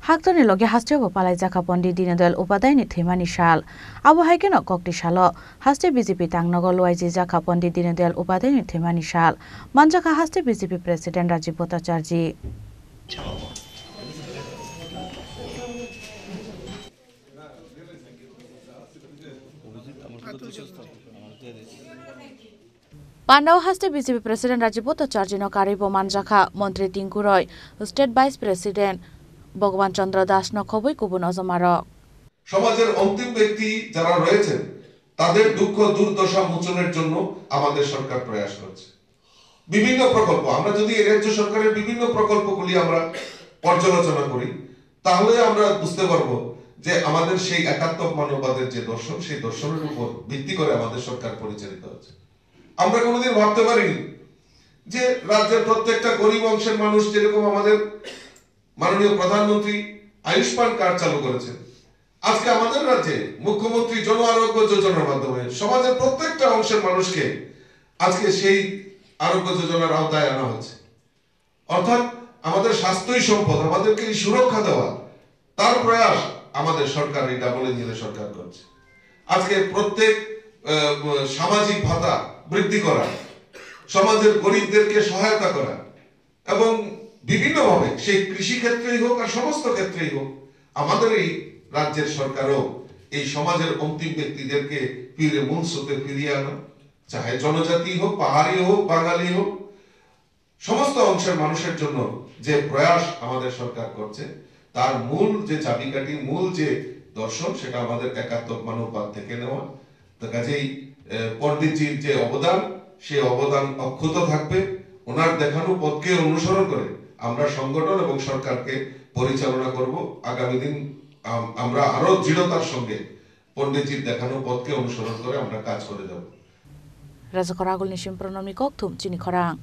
Haktoni loge haste bo palai jaka Pandit Dinodayal Upadhyay ni themani sal. Abo haikeno kokti salo haste BJP tangnogol YG jaka Pandit Dinodayal Upadhyay ni themani sal. Manjaka haste BJP President Rajiv Bhattacharya. Pandau haste BJP President Rajiv Bhattacharya no karibo manjaka Mantri Tinku Roy, State Vice President Bhagwan Chandra Das no khoboi kubun অজমারক সমাজের অন্তিম ব্যক্তি যারা রয়েছেন তাদের দুঃখ দুর্দশা মোচনের জন্য আমাদের সরকার প্রয়াস করছে বিভিন্ন প্রকল্প আমরা যদি রাজ্য সরকারের বিভিন্ন প্রকল্পগুলি আমরা পর্যালোচনা করি তাহলে আমরা বুঝতে পারবো যে আমাদের সেই একাত্মক মানববাদের যে দর্শন সেই দর্শনের উপর ভিত্তি করে আমাদের সরকার পরিচালিত হচ্ছে আমরা কোনোদিন ভাবতে পারিনি যে রাজ্যের প্রত্যেকটা গরিব অংশের মানুষ যেরকম আমাদের মাননীয় প্রধানমন্ত্রী আয়ুষ্মান কার্ড চালু করেছেন আজকে আমাদের রাজ্যে মুখ্যমন্ত্রী জন আরোগ্য যোজনার মাধ্যমে সমাজের প্রত্যেকটা অংশের মানুষকে আজকে সেই আরোগ্য যোজনার আওতায় আনা হচ্ছে অর্থাৎ আমাদের স্বাস্থ্যই সম্পদ আমাদেরকে এই সুরক্ষা দেওয়া তার প্রয়াস আমাদের সরকার এই ডাবল ইঞ্জিনের সরকার করছে আজকে প্রত্যেক সামাজিক ভাতা বৃদ্ধি করা সমাজের গরিবদেরকে সহায়তা করা এবং বিভিন্নভাবে সেই কৃষি ক্ষেত্রেই হোক আর সমস্ত ক্ষেত্রেই হোক আমাদের এই রাজ্যের সরকারও এই সমাজের অন্তিম ব্যক্তিদেরকে ফিরে মূল স্রোতে ফিরিয়ে আনা চাহে জনজাতি হোক পাহাড়ি হোক বাঙালি হোক সমস্ত অংশের মানুষের জন্য যে প্রয়াস আমাদের সরকার করছে তার মূল যে চাবিকাঠি মূল যে দর্শন সেটা আমাদের একাত্মক মানববাদ থেকে নেওয়া তো কাজেই পণ্ডিতজির যে অবদান সেই অবদান অক্ষুণ্ণ থাকবে ওনার দেখানো পথকে অনুসরণ করে আমরা সংগঠন এবং সরকারকে পরিচালনা করব আগামী দিন আমরা আরো দৃঢ়তার সঙ্গে পণ্ডিতজির দেখানো পথকে অনুসরণ করে আমরা কাজ করে যাব রাজা খরাগুল নিশিম প্রণামী কক্থুম চিনি খরাং